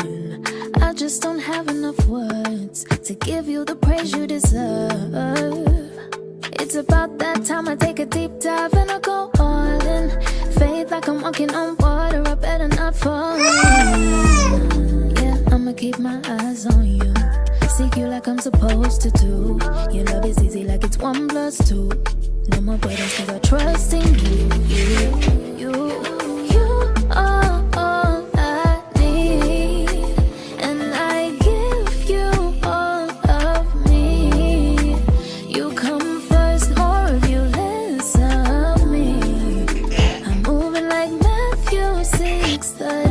mine. I just don't have enough words to give you the praise you deserve. It's about that time I take a deep dive and I go all in. Faith like I'm walking on water, I better not fall in. Yeah, I'ma keep my eyes on you, seek you like I'm supposed to do. Your love is easy like it's 1 + 2. No more burdens cause I trust in you. You are all I need, and I give you all of me. You come first, more of you, less of me. I'm moving like Matthew 6:33.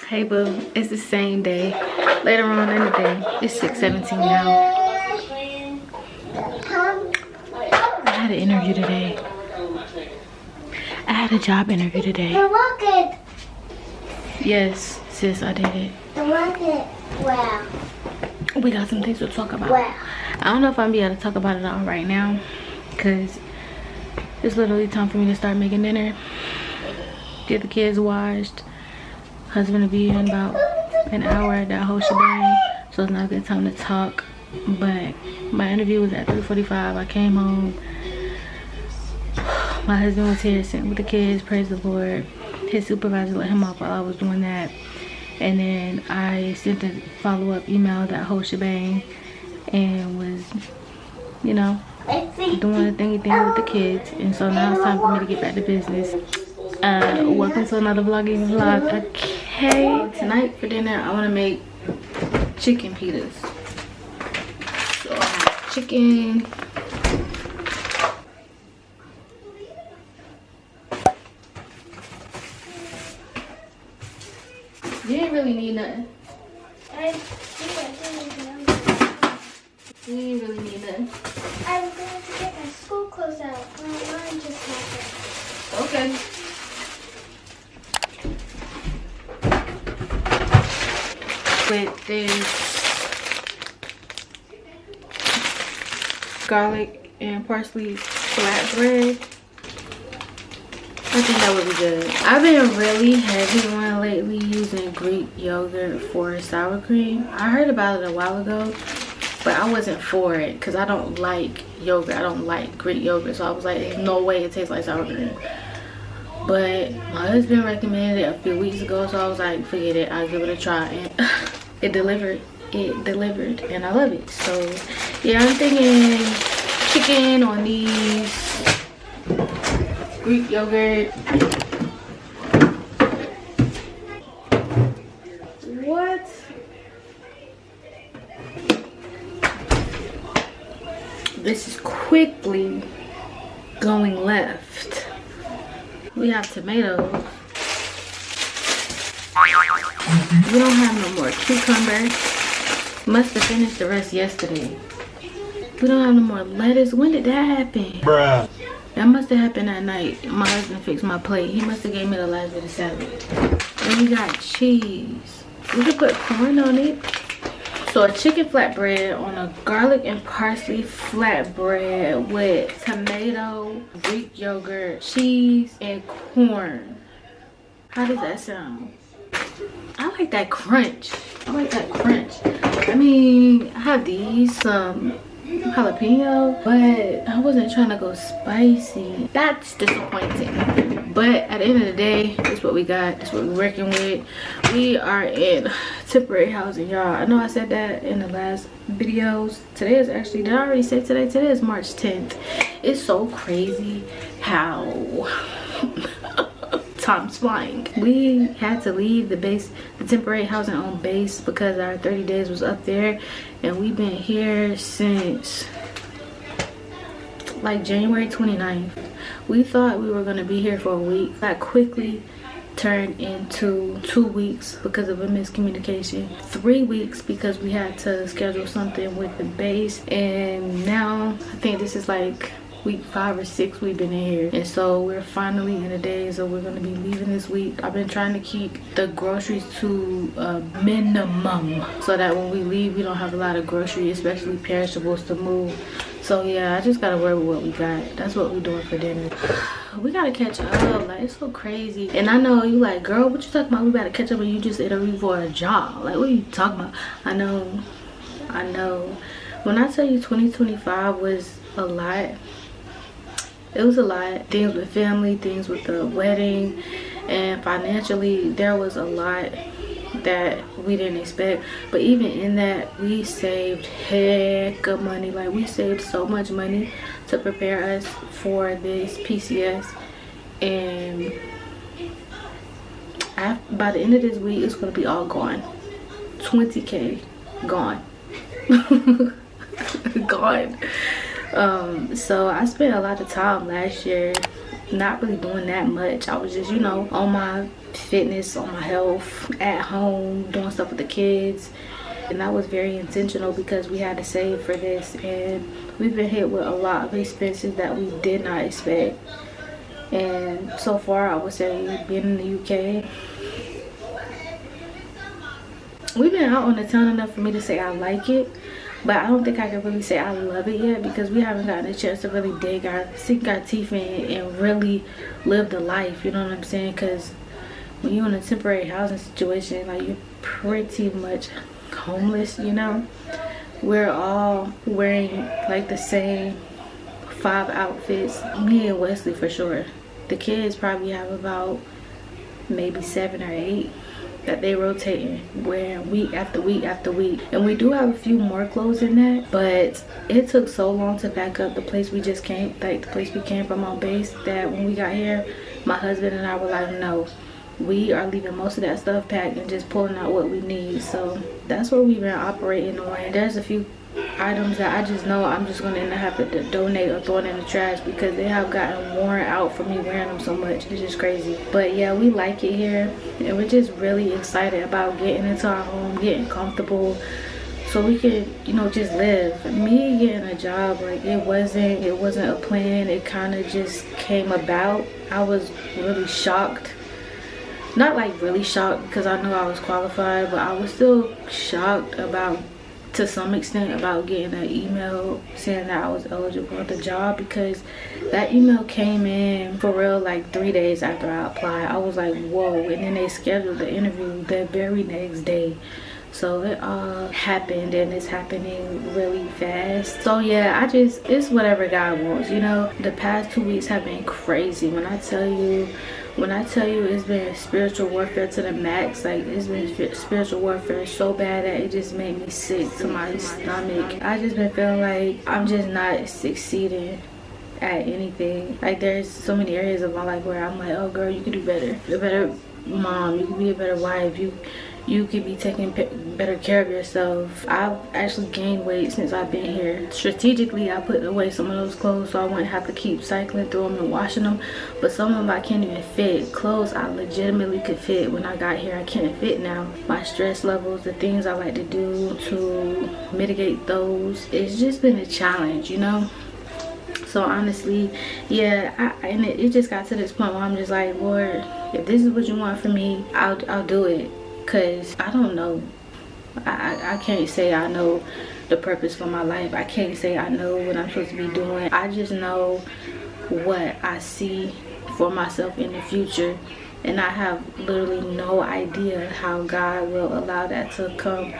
Hey boo, it's the same day. Later on in the day, it's 6:17 now. I had an interview today. I had a job interview today. The rocket. Yes, sis, I did it. The rocket. Wow. We got some things to talk about. Wow. I don't know if I'm be able to talk about it all right now, because it's literally time for me to start making dinner. Get the kids washed. Husband will be in about an hour, that whole shebang, so it's not a good time to talk. But my interview was at 3:45. I came home, my husband was here sitting with the kids, praise the Lord. His supervisor let him off while I was doing that, and then I sent a follow-up email, that whole shebang, and was, you know, doing the thingy thing with the kids. And so now it's time for me to get back to business. Welcome to another vlogging vlog. Okay, tonight for dinner I want to make chicken pitas. So I have chicken, you didn't really need nothing. You didn't really need nothing. I was going to get my school clothes out. My mom just happened. Okay. With this garlic and parsley flatbread, I think that would be good. I've been really heavy on lately using Greek yogurt for sour cream. I heard about it a while ago, but I wasn't for it because I don't like yogurt. I don't like Greek yogurt, so I was like, there's no way it tastes like sour cream. But my husband recommended it a few weeks ago, so I was like, forget it, I'll give it a try. And it delivered, and I love it. So yeah, I'm thinking chicken on these, Greek yogurt. What? This is quickly going left. We have tomatoes. We don't have no more cucumber. Must have finished the rest yesterday. We don't have no more lettuce. When did that happen? Bruh. That must have happened that night. My husband fixed my plate. He must have gave me the last bit of salad. And we got cheese. We could put corn on it. So a chicken flatbread on a garlic and parsley flatbread with tomato, Greek yogurt, cheese, and corn. How does that sound? I like that crunch. I like that crunch. I mean, I have these, jalapeno, but I wasn't trying to go spicy. That's disappointing. But at the end of the day, this is what we got. This is what we're working with. We are in temporary housing, y'all. I know I said that in the last videos. Today is actually, did I already say today? Today is March 10th. It's so crazy how time's flying. We had to leave the base, the temporary housing on base, because our 30 days was up there, and we've been here since like January 29th. We thought we were going to be here for a week. That quickly turned into 2 weeks because of a miscommunication, 3 weeks because we had to schedule something with the base, and now I think this is like week 5 or 6 we've been in here, and so we're finally in the days of we're going to be leaving this week. I've been trying to keep the groceries to a minimum so that when we leave we don't have a lot of groceries, especially perishables, to move. So yeah, I just gotta work with what we got. That's what we're doing for dinner. We gotta catch up. Like, it's so crazy. And I know you like, girl, what you talking about? We gotta catch up and you just interviewed for a job. Like, what are you talking about? I know. When I tell you 2025 was a lot, it was a lot. Things with family, things with the wedding, and financially there was a lot that we didn't expect. But even in that, we saved heck of money. Like, we saved so much money to prepare us for this PCS, and by the end of this week it's going to be all gone. 20K gone. Gone. So I spent a lot of time last year not really doing that much. I was just, you know, on my fitness, on my health, at home, doing stuff with the kids. And that was very intentional because we had to save for this, and we've been hit with a lot of expenses that we did not expect. And so far, I would say, being in the UK, we've been out on the town enough for me to say I like it, but I don't think I can really say I love it yet because we haven't gotten a chance to really sink our teeth in it and really live the life, you know what I'm saying? Because when you're in a temporary housing situation, like, you're pretty much homeless, you know? We're all wearing like the same 5 outfits. Me and Wesley for sure. The kids probably have about maybe 7 or 8 that they rotating wearing week after week after week. And we do have a few more clothes in that, but it took so long to pack up the place we just came, like the place we came from on base, that when we got here, my husband and I were like, no, we are leaving most of that stuff packed and just pulling out what we need. So that's what we've been operating on. And there's a few items that I just know I'm just going to end up having to donate or throw it in the trash because they have gotten worn out from me wearing them so much. It's just crazy. But yeah, we like it here, and we're just really excited about getting into our home, getting comfortable, so we can, you know, just live. Me getting a job, like, it wasn't a plan. It kind of just came about. I was really shocked. Not like really shocked because I knew I was qualified, but I was still shocked about, to some extent, about getting an email saying that I was eligible for the job, because that email came in for real like 3 days after I applied. I was like, whoa. And then they scheduled the interview the very next day. So it all happened, and it's happening really fast. So yeah, it's whatever God wants, you know. The past 2 weeks have been crazy. When I tell you it's been spiritual warfare to the max. Like, it's been spiritual warfare so bad that it just made me sick to my stomach. I just been feeling like I'm just not succeeding at anything. Like, there's so many areas of my life where I'm like, oh girl, you can do better. You're a better mom, you can be a better wife, you could be taking better care of yourself. I've actually gained weight since I've been here. Strategically, I put away some of those clothes so I wouldn't have to keep cycling through them and washing them. But some of them I can't even fit. Clothes I legitimately could fit when I got here, I can't fit now. My stress levels, the things I like to do to mitigate those, it's just been a challenge, you know? So honestly, yeah, and it just got to this point where I'm just like, Lord, if this is what you want from me, I'll do it. Because I don't know. I can't say I know the purpose for my life. I can't say I know what I'm supposed to be doing. I just know what I see for myself in the future. And I have literally no idea how God will allow that to come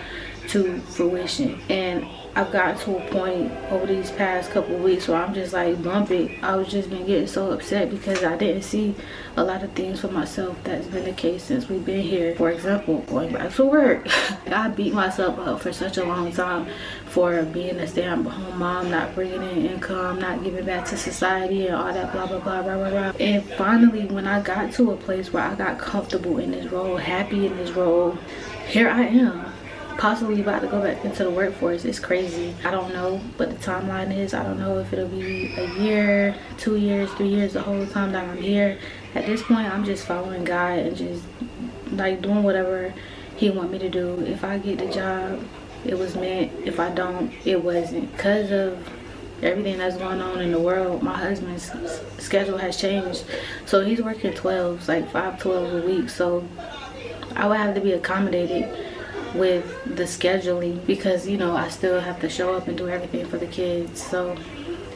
to fruition. And I've gotten to a point over these past couple of weeks where I'm just like, bump it. I was just been getting so upset because I didn't see a lot of things for myself. That's been the case since we've been here. For example, going back to work. I beat myself up for such a long time for being a stay-at-home mom, not bringing in income, not giving back to society, and all that blah blah blah blah blah blah. And finally, when I got to a place where I got comfortable in this role, happy in this role, here I am, possibly about to go back into the workforce. It's crazy. I don't know what the timeline is. I don't know if it'll be a year, 2 years, 3 years, the whole time that I'm here. At this point, I'm just following God and just like doing whatever He want me to do. If I get the job, it was meant. If I don't, it wasn't. Because of everything that's going on in the world, my husband's schedule has changed. So he's working 12s, like 5-12 a week. So I would have to be accommodated with the scheduling because, you know, I still have to show up and do everything for the kids. So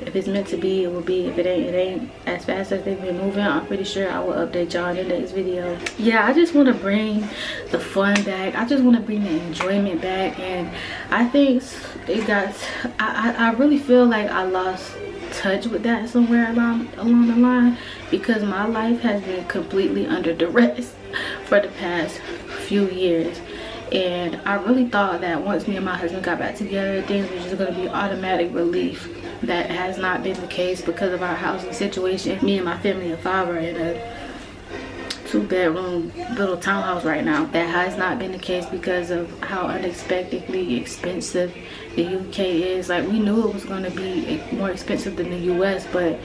if it's meant to be, it will be. If it ain't, it ain't. As fast as they've been moving, I'm pretty sure I will update y'all in the next video. Yeah, I just want to bring the fun back. I just want to bring the enjoyment back. And I think it got, I really feel like I lost touch with that somewhere along the line, because my life has been completely under duress for the past few years. And I really thought that once me and my husband got back together, things were just going to be automatic relief. That has not been the case because of our housing situation. Me and my family of 5 are in a 2-bedroom little townhouse right now. That has not been the case because of how unexpectedly expensive the UK is. Like, we knew it was going to be more expensive than the US, but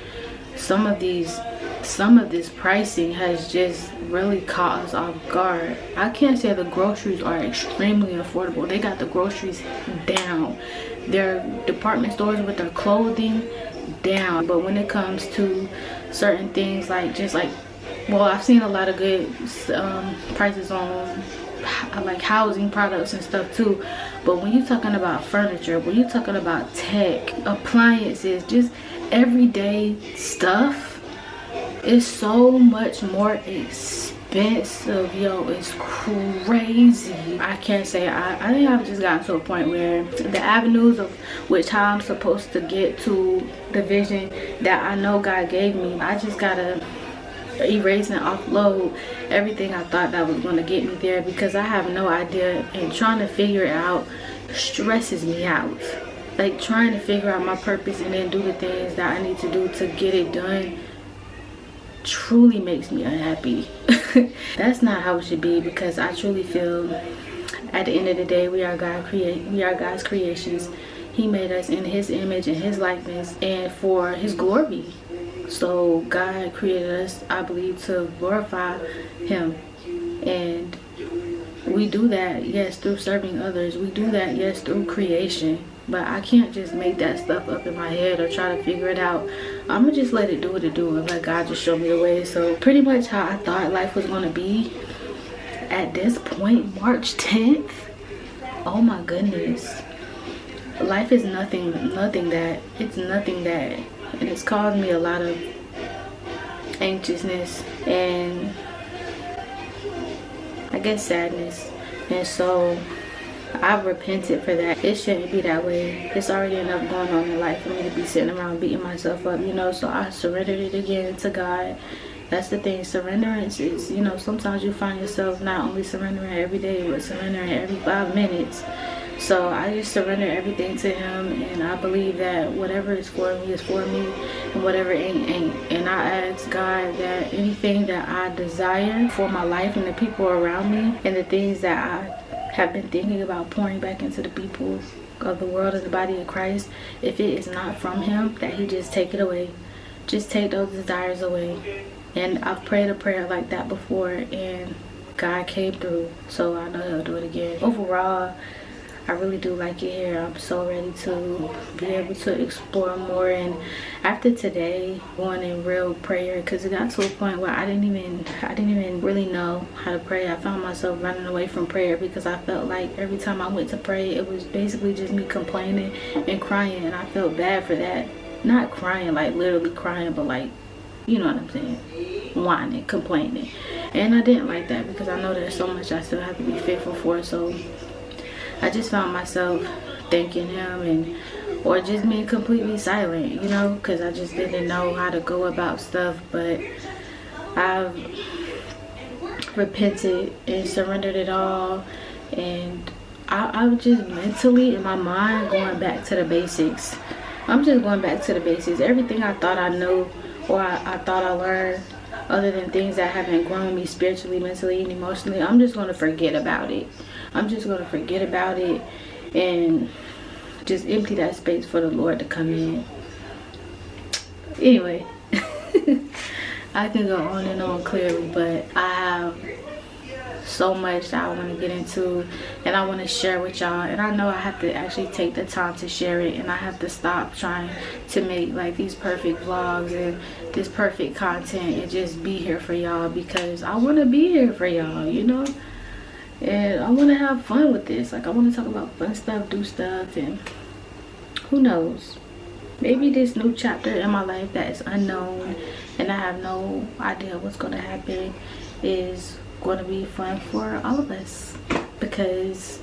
some of this pricing has just really caught us off guard. I can't say the groceries are extremely affordable. They got the groceries down. Their department stores with their clothing down. But when it comes to certain things, like well, I've seen a lot of good prices on like housing products and stuff too. But when you're talking about furniture, when you're talking about tech, appliances, just everyday stuff, it's so much more expensive, yo. It's crazy. I can't say, I think I've just gotten to a point where the avenues of which how I'm supposed to get to the vision that I know God gave me, I just gotta erase and offload everything I thought that was going to get me there, because I have no idea, and trying to figure it out stresses me out. Like, trying to figure out my purpose and then do the things that I need to do to get it done truly makes me unhappy. That's not how it should be, because I truly feel at the end of the day, we are God's creations. He made us in his image and his likeness and for his glory. So God created us, I believe, to glorify him. And we do that, yes, through serving others. We do that, yes, through creation. But I can't just make that stuff up in my head or try to figure it out. I'm gonna just let it do what it do and let God just show me the way. So pretty much how I thought life was gonna be at this point, March 10th. Oh my goodness. Life is nothing that. It's nothing that. And it's caused me a lot of anxiousness and I guess sadness. And so I've repented for that. It shouldn't be that way. It's already enough going on in life for me to be sitting around beating myself up, you know. So I surrendered it again to God. That's the thing. Surrenderance is, you know, sometimes you find yourself not only surrendering every day, but surrendering every 5 minutes. So I just surrender everything to him, and I believe that whatever is for me is for me, and whatever ain't. And I ask God that anything that I desire for my life and the people around me, and the things that I have been thinking about pouring back into the people of the world and the body of Christ, if it is not from him, that he just take it away. Just take those desires away. And I've prayed a prayer like that before, and God came through. So I know he'll do it again. Overall, I really do like it here. I'm so ready to be able to explore more. And after today, going in real prayer, because it got to a point where I didn't even really know how to pray. I found myself running away from prayer because I felt like every time I went to pray, it was basically just me complaining and crying, and I felt bad for that. Not crying like literally crying, but like, you know what I'm saying, whining, complaining. And I didn't like that, because I know there's so much I still have to be faithful for. So I just found myself thanking him, or just being completely silent, you know, because I just didn't know how to go about stuff. But I've repented and surrendered it all, and I'm just mentally in my mind going back to the basics. I'm just going back to the basics. Everything I thought I knew, or I thought I learned, other than things that haven't grown me spiritually, mentally, and emotionally, I'm just going to forget about it. I'm just going to forget about it and just empty that space for the Lord to come in. Anyway, I can go on and on clearly, but I have so much that I want to get into and I want to share with y'all, and I know I have to actually take the time to share it, and I have to stop trying to make like these perfect vlogs and this perfect content and just be here for y'all, because I want to be here for y'all, you know, and I want to have fun with this. Like, I want to talk about fun stuff, do stuff, and who knows, maybe this new chapter in my life that is unknown and I have no idea what's going to happen is going to be fun for all of us, because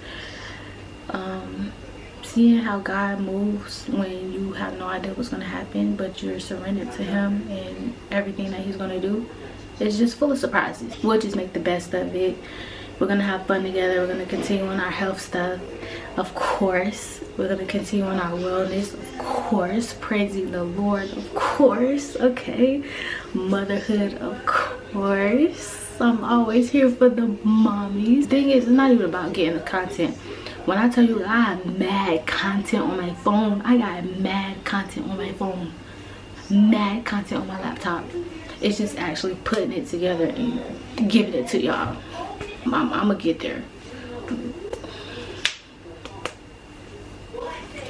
seeing how God moves when you have no idea what's going to happen but you're surrendered to him and everything that he's going to do is just full of surprises. We'll just make the best of it. We're going to have fun together. We're going to continue on our health stuff, of course. We're going to continue on our wellness, of course. Praising the Lord, of course. Okay. Motherhood, of course. I'm always here for the mommies. Thing is, it's not even about getting the content. When I tell you I have mad content on my phone, I got mad content on my phone, mad content on my laptop. It's just actually putting it together and giving it to y'all. I'm gonna get there.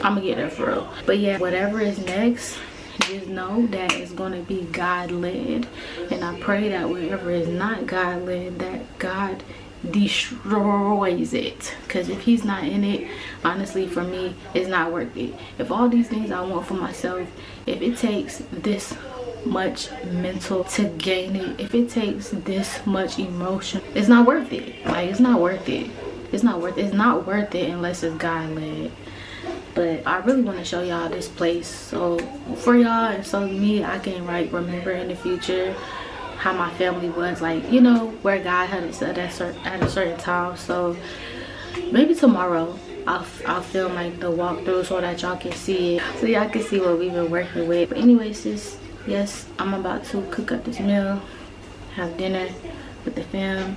I'm gonna get there for real. But yeah, whatever is next, just know that it's gonna be God led, and I pray that wherever is not God led, that God destroys it, because if he's not in it, honestly, for me, it's not worth it. If all these things I want for myself, if it takes this much mental to gain it, if it takes this much emotion, it's not worth it. Like, it's not worth it. It's not worth it unless it's God led. But I really want to show y'all this place, so for y'all and so me, I can like remember in the future how my family was, like, you know, where God had us at a certain time. So maybe tomorrow I'll film like the walkthrough so that y'all can see it, so y'all can see what we've been working with. But anyway, sis, yes, I'm about to cook up this meal, have dinner with the fam,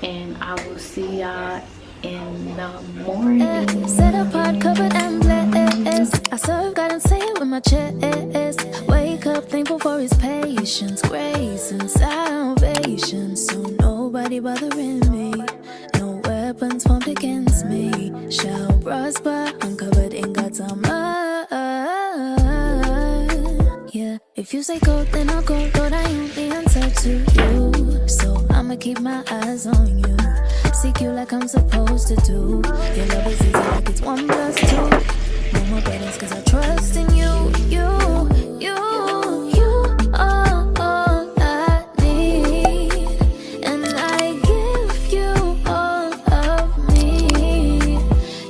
and I will see y'all in the morning. Set apart, covered and blessed. I serve God and say it with my chest. Wake up, thankful for his patience, grace and salvation. So nobody bothering me, no weapons formed against me shall prosper. I'm covered in God's armor. Yeah, if you say go, then I'll go. Lord, I am the answer to you, so I'ma keep my eyes on you. Seek you like I'm supposed to do. Your love is easy like it's 1 + 2. No more burdens cause I trust in you. You are all I need, and I give you all of me.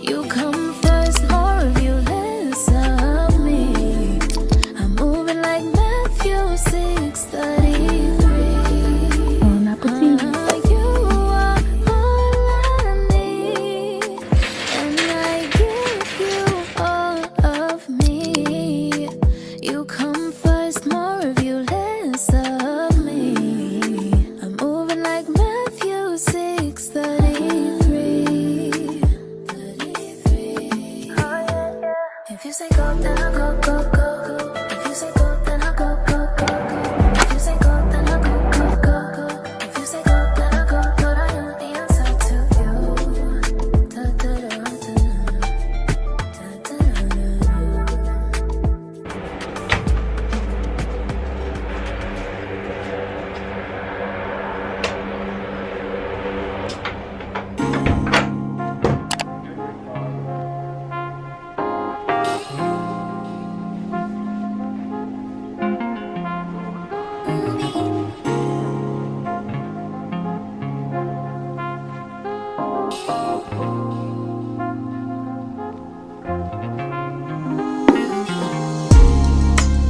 You come first, more of you, less of me. I'm moving like Matthew 6:33. Bon appetit. If you say go, then I'll go, go, go. If you say go, then I'll go, go, go, go. If you say go, then I'll go, go, go, go. If you say go, then I'll go. Lord, I know the answer to you. Da, da, da, da, da,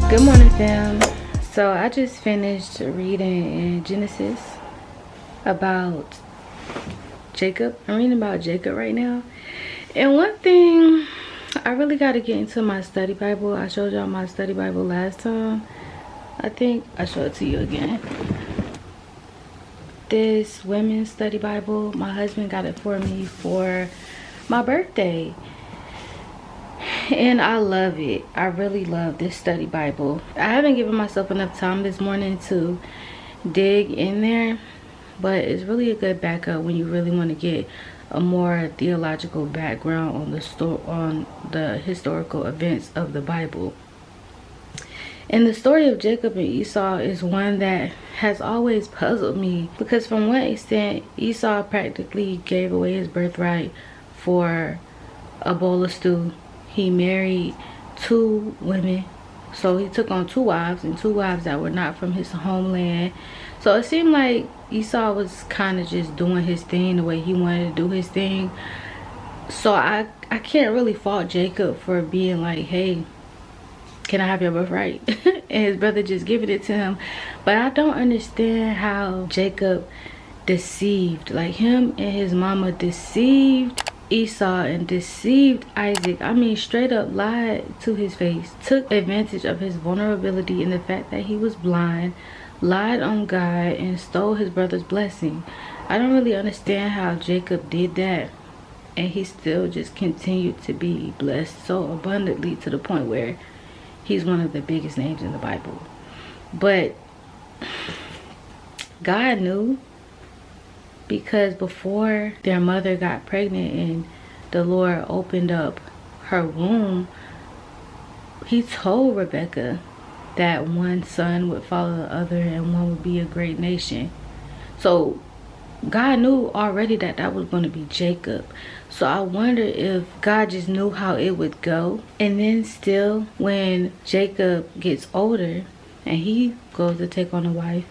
Good morning, fam. So I just finished reading in Genesis about Jacob. I'm reading about Jacob right now. And one thing, I really got to get into my study Bible. I showed y'all my study Bible last time. I think I showed it to you again. This women's study Bible, my husband got it for me for my birthday. And I love it. I really love this study Bible. I haven't given myself enough time this morning to dig in there, but it's really a good backup when you really want to get a more theological background on the historical events of the Bible. And the story of Jacob and Esau is one that has always puzzled me, because from one extent, Esau practically gave away his birthright for a bowl of stew. He married 2 women, so he took on 2 wives, and 2 wives that were not from his homeland. So it seemed like Esau was kind of just doing his thing the way he wanted to do his thing. So I can't really fault Jacob for being like, hey, can I have your birthright? And his brother just giving it to him. But I don't understand how Jacob deceived, like him and his mama deceived Esau and deceived Isaac. I mean, straight up lied to his face, took advantage of his vulnerability and the fact that he was blind, lied on God, and stole his brother's blessing. I don't really understand how Jacob did that, and he still just continued to be blessed so abundantly to the point where he's one of the biggest names in the Bible. But God knew, because before their mother got pregnant and the Lord opened up her womb, he told Rebecca that one son would follow the other and one would be a great nation. So God knew already that that was going to be Jacob. So I wonder if God just knew how it would go. And then still, when Jacob gets older and he goes to take on a wife,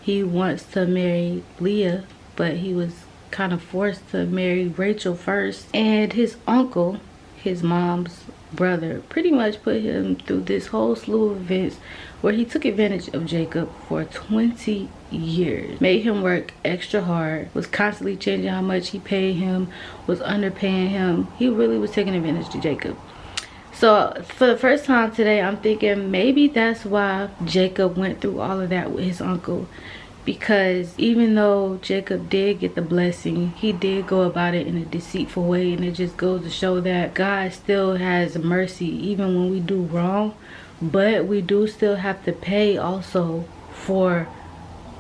he wants to marry Leah, but he was kind of forced to marry Rachel first. And his uncle, his mom's brother, pretty much put him through this whole slew of events where he took advantage of Jacob for 20 years, made him work extra hard, was constantly changing how much he paid him, was underpaying him. He really was taking advantage of Jacob. So for the first time today, I'm thinking maybe that's why Jacob went through all of that with his uncle. Because even though Jacob did get the blessing, he did go about it in a deceitful way. And it just goes to show that God still has mercy even when we do wrong. But we do still have to pay also for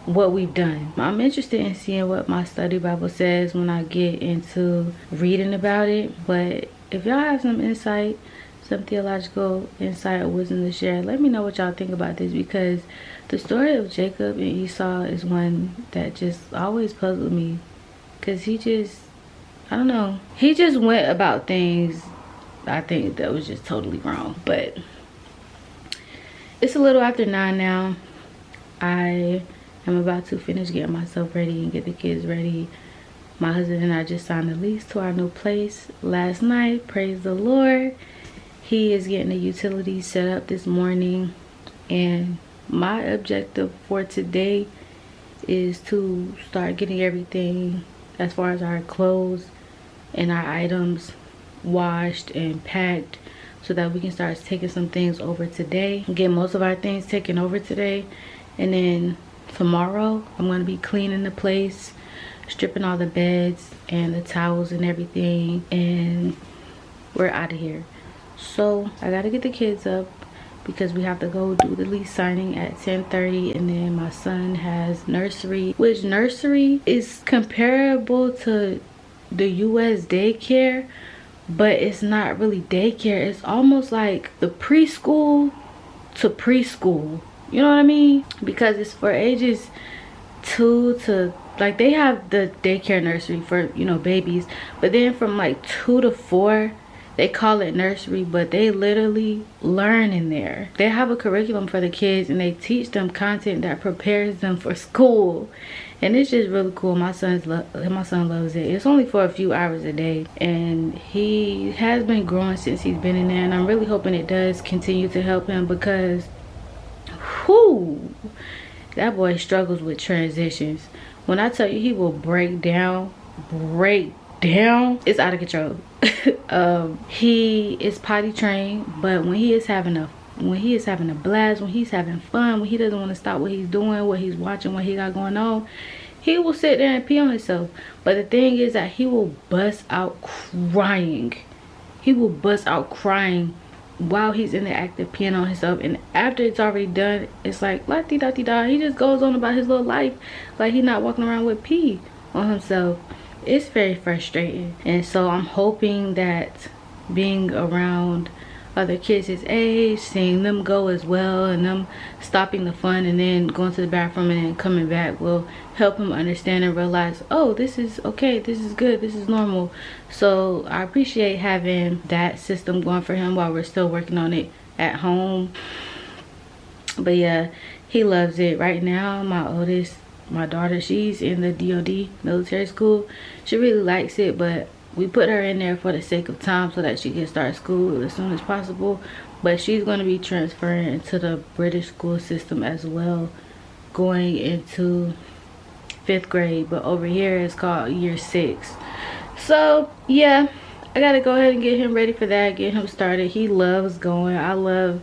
what we've done. I'm interested in seeing what my study Bible says when I get into reading about it. But if y'all have some insight, some theological insight or wisdom to share, let me know what y'all think about this, because the story of Jacob and Esau is one that just always puzzled me, because he just, I don't know, he just went about things, I think, that was just totally wrong. But it's a little after 9 now. I am about to finish getting myself ready and get the kids ready. My husband and I just signed a lease to our new place last night. Praise the Lord. He is getting the utilities set up this morning, and my objective for today is to start getting everything as far as our clothes and our items washed and packed, so that we can start taking some things over today, get most of our things taken over today. And then tomorrow I'm going to be cleaning the place, stripping all the beds and the towels and everything, and we're out of here. So I gotta get the kids up because we have to go do the lease signing at 10:30, and then my son has nursery, which nursery is comparable to the US daycare, but it's not really daycare. It's almost like the preschool to preschool, you know what I mean? Because it's for ages 2 to, like, they have the daycare nursery for, you know, babies, but then from like 2 to 4 they call it nursery, but they literally learn in there. They have a curriculum for the kids and they teach them content that prepares them for school, and it's just really cool. My son loves it. It's only for a few hours a day, and he has been growing since he's been in there, and I'm really hoping it does continue to help him, because whoo, that boy struggles with transitions. When I tell you he will break down, it's out of control. He is potty trained, but when he is having a blast, when he's having fun, when he doesn't want to stop what he's doing, what he's watching, what he got going on, he will sit there and pee on himself. But the thing is that he will bust out crying. He will bust out crying while he's in the act of peeing on himself, and after it's already done, it's like la di da di da. He just goes on about his little life like he's not walking around with pee on himself. It's very frustrating. And so I'm hoping that being around other kids his age, seeing them go as well, and them stopping the fun and then going to the bathroom and then coming back will help him understand and realize, oh, this is okay, this is good, this is normal. So I appreciate having that system going for him while we're still working on it at home. But yeah, he loves it. Right now, my oldest, my daughter, she's in the DOD military school. She really likes it, but we put her in there for the sake of time so that she can start school as soon as possible. But she's going to be transferring into the British school system as well, going into 5th grade. But over here it's called year 6. So yeah, I gotta go ahead and get him ready for that, get him started. He loves going. I love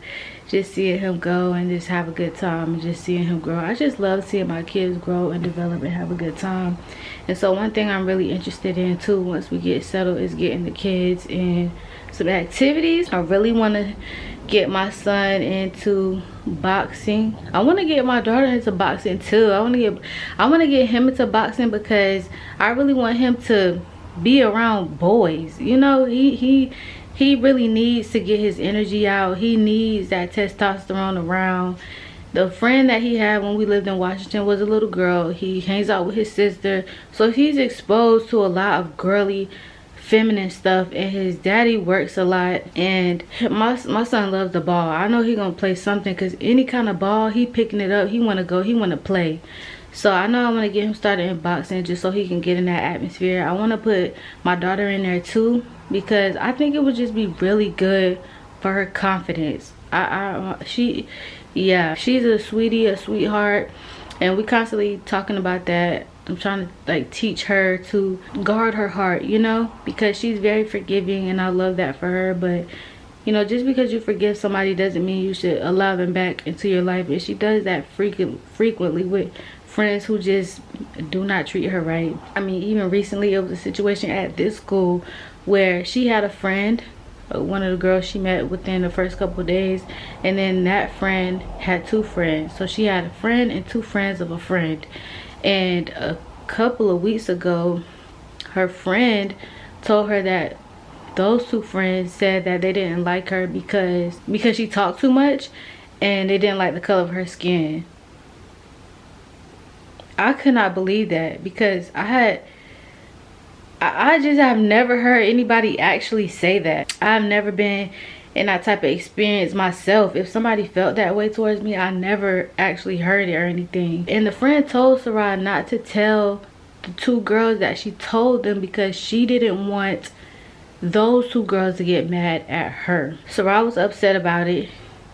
just seeing him go and just have a good time, and just seeing him grow. I just love seeing my kids grow and develop and have a good time. And so one thing I'm really interested in too, once we get settled, is getting the kids in some activities. I really want to get my son into boxing. I want to get my daughter into boxing too. I want to get him into boxing because I really want him to be around boys. You know, he really needs to get his energy out. He needs that testosterone around. The friend that he had when we lived in Washington was a little girl. He hangs out with his sister, so he's exposed to a lot of girly, feminine stuff. And his daddy works a lot, and my son loves the ball. I know he gonna play something, because any kind of ball, he picking it up. He want to go, he want to play. So I know I want to get him started in boxing just so he can get in that atmosphere. I want to put my daughter in there too, because I think it would just be really good for her confidence. Yeah, she's a sweetie, a sweetheart, and we constantly talking about that. I'm trying to like teach her to guard her heart, you know, because she's very forgiving, and I love that for her. But you know, just because you forgive somebody doesn't mean you should allow them back into your life. And she does that frequently with friends who just do not treat her right. I mean, even recently it was a situation at this school where she had a friend, one of the girls she met within the first couple of days, and then that friend had 2 friends. So she had a friend and 2 friends of a friend. And a couple of weeks ago, her friend told her that those 2 friends said that they didn't like her because she talked too much, and they didn't like the color of her skin. I could not believe that, because I just have never heard anybody actually say that. I've never been in that type of experience myself. If somebody felt that way towards me, I never actually heard it or anything. And the friend told Sarah not to tell the 2 girls that she told them, because she didn't want those 2 girls to get mad at her. Sarah was upset about it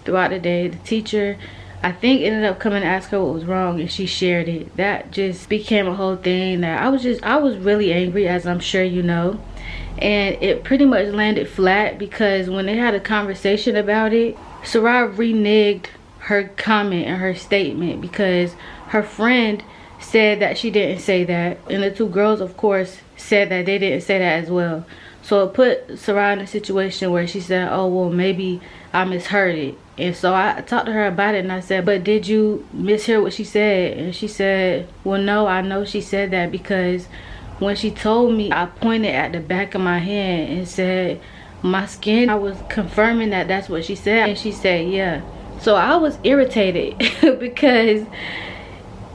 throughout the day. The teacher, I think, ended up coming to ask her what was wrong, and she shared it. That just became a whole thing that I was really angry, as I'm sure you know. And it pretty much landed flat, because when they had a conversation about it, Sarah reneged her comment and her statement, because her friend said that she didn't say that, and the 2 girls, of course, said that they didn't say that as well. So it put Sarah in a situation where she said, oh, well, maybe I misheard it. And so I talked to her about it, and I said, but did you mishear what she said? And she said, well, no, I know she said that, because when she told me, I pointed at the back of my hand and said, my skin. I was confirming that that's what she said. And she said, yeah. So I was irritated because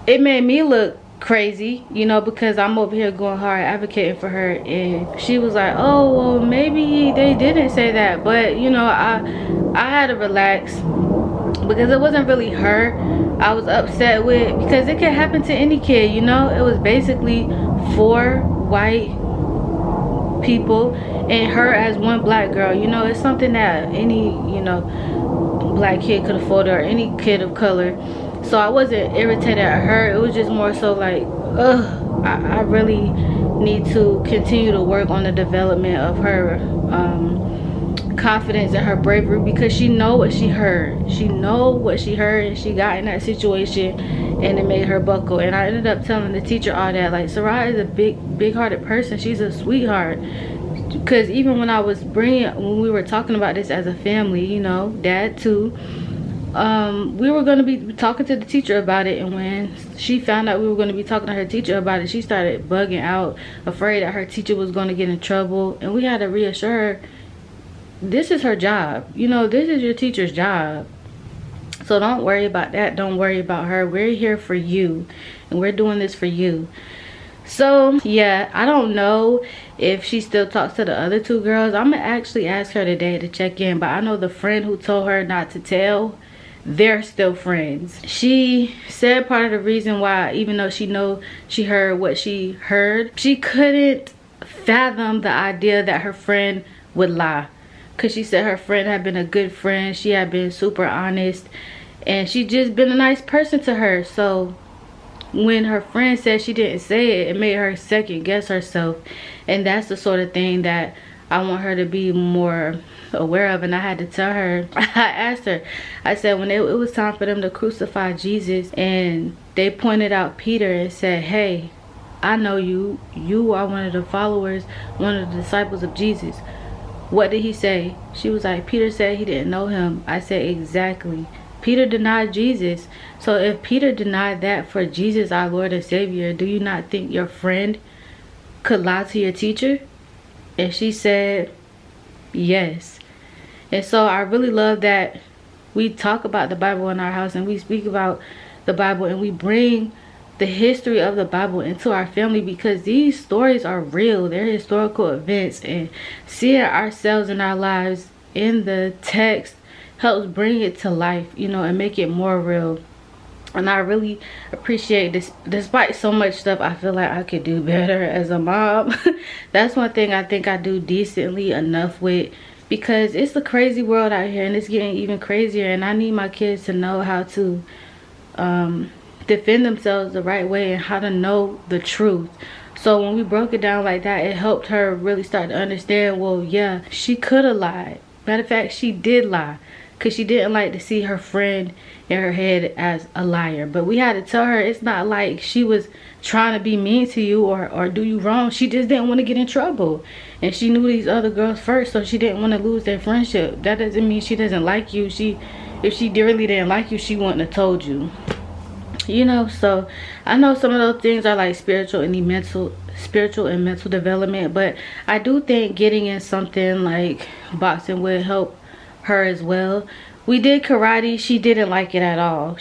it made me look crazy, you know, because I'm over here going hard advocating for her, and she was like, oh, well, maybe they didn't say that. But you know, I had to relax, because it wasn't really her I was upset with, because it could happen to any kid, you know. It was basically 4 white people and her as 1 black girl, you know. It's something that any, you know, black kid could afford, or any kid of color. So I wasn't irritated at her. It was just more so like, ugh, I really need to continue to work on the development of her confidence and her bravery, because she know what she heard. She know what she heard, and she got in that situation, and it made her buckle. And I ended up telling the teacher all that, like, Sarah is a big-hearted person. She's a sweetheart. because even when we were talking about this as a family, you know, dad too, we were going to be talking to the teacher about it, and when she found out we were going to be talking to her teacher about it, she started bugging out, afraid that her teacher was going to get in trouble. And we had to reassure her, this is her job, you know, this is your teacher's job, so don't worry about that, don't worry about her. We're here for you, and we're doing this for you. So yeah, I don't know if she still talks to the other two girls. I'm gonna actually ask her today to check in, but I know the friend who told her not to tell, they're still friends. She said part of the reason why, even though she heard what she heard, she couldn't fathom the idea that her friend would lie, because she said her friend had been a good friend, she had been super honest, and she just been a nice person to her. So when her friend said she didn't say it, it made her second guess herself. And that's the sort of thing that I want her to be more aware of. And I had to tell her, I asked her, I said, when it was time for them to crucify Jesus, and they pointed out Peter and said, hey, I know you are one of the followers, one of the disciples of Jesus. What did he say? She was like, Peter said he didn't know him. I said, exactly. Peter denied Jesus. So if Peter denied that for Jesus, our Lord and Savior, do you not think your friend could lie to your teacher? And she said, yes. And so I really love that we talk about the Bible in our house, and we speak about the Bible, and we bring the history of the Bible into our family, because these stories are real. They're historical events, and seeing ourselves in our lives in the text helps bring it to life, you know, and make it more real. And I really appreciate this. Despite so much stuff I feel like I could do better as a mom, that's one thing I think I do decently enough with, because it's a crazy world out here, and it's getting even crazier, and I need my kids to know how to defend themselves the right way and how to know the truth. So when we broke it down like that, it helped her really start to understand, well, yeah, she could have lied. Matter of fact, she did lie, because she didn't like to see her friend in her head as a liar. But we had to tell her it's not like she was trying to be mean to you or do you wrong. She just didn't want to get in trouble, and she knew these other girls first, so she didn't want to lose their friendship. That doesn't mean she doesn't like you. If she really didn't like you, she wouldn't have told you, you know. So I know some of those things are like spiritual and mental development, but I do think getting in something like boxing would help her as well. We did karate. She didn't like it at all.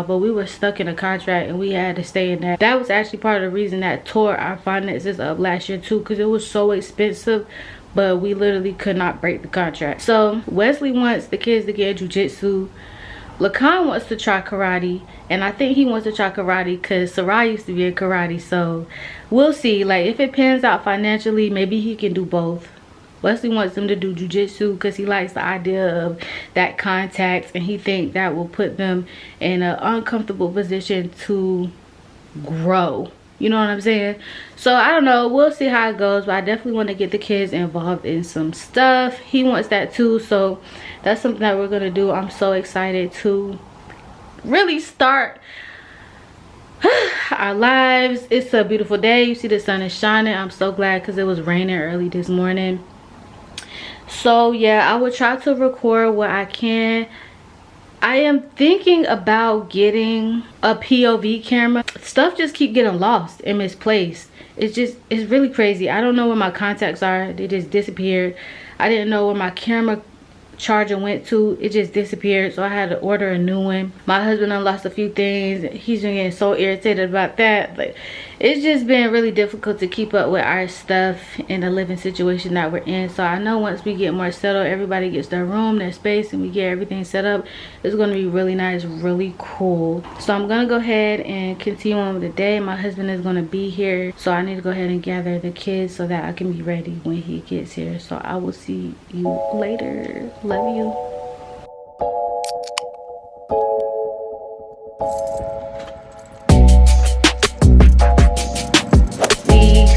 But we were stuck in a contract, and we had to stay in that. That was actually part of the reason that tore our finances up last year too, because it was so expensive, but we literally could not break the contract. So Wesley wants the kids to get jiu-jitsu. Lacan wants to try karate, and I think he wants to try karate because Sarai used to be in karate. So we'll see. Like, if it pans out financially, maybe he can do both. Wesley wants them to do jiu-jitsu because he likes the idea of that contact, and he thinks that will put them in an uncomfortable position to grow. You know what I'm saying? So I don't know, we'll see how it goes, but I definitely want to get the kids involved in some stuff. He wants that too, so that's something that we're gonna do. I'm so excited to really start our lives. It's a beautiful day. You see the sun is shining. I'm so glad, because it was raining early this morning. So yeah, I will try to record what I can. I am thinking about getting a POV camera. Stuff just keep getting lost and misplaced. It's really crazy. I don't know where my contacts are. They just disappeared. I didn't know where my camera charger went to. It just disappeared, so I had to order a new one. My husband done lost a few things. He's been getting so irritated about that. But it's just been really difficult to keep up with our stuff in the living situation that we're in. So I know once we get more settled, everybody gets their room, their space, and we get everything set up, it's going to be really nice, really cool. So I'm going to go ahead and continue on with the day. My husband is going to be here, so I need to go ahead and gather the kids so that I can be ready when he gets here. So I will see you later. Love you.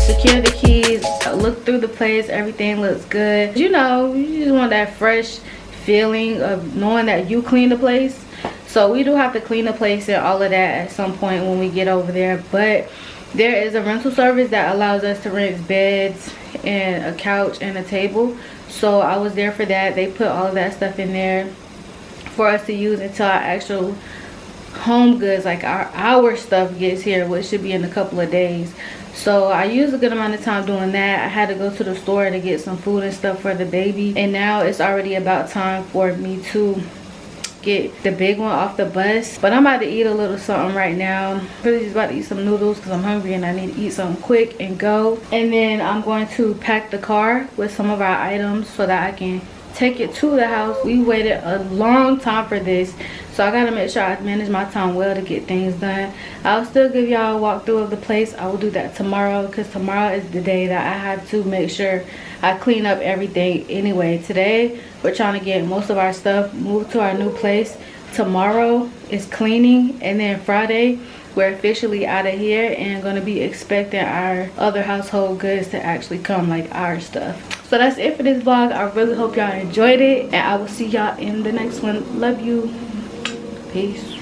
Secure the keys, look through the place, everything looks good. You know, you just want that fresh feeling of knowing that you clean the place. So we do have to clean the place and all of that at some point when we get over there, but There is a rental service that allows us to rent beds and a couch and a table. So I was there for that. They put all of that stuff in there for us to use until our actual home goods, like our stuff, gets here, which should be in a couple of days. So I used a good amount of time doing that. I had to go to the store to get some food and stuff for the baby, and now it's already about time for me to get the big one off the bus. But I'm about to eat a little something right now. Really just about to eat some noodles because I'm hungry and I need to eat something quick and go. And then I'm going to pack the car with some of our items so that I can take it to the house. We waited a long time for this, so I gotta make sure I manage my time well to get things done. I'll still give y'all a walkthrough of the place. I will do that tomorrow because tomorrow is the day that I have to make sure I clean up everything anyway. Today we're trying to get most of our stuff moved to our new place. Tomorrow is cleaning, and then Friday we're officially out of here and gonna be expecting our other household goods to actually come, like our stuff. So that's it for this vlog. I really hope y'all enjoyed it, and I will see y'all in the next one. Love you. Peace.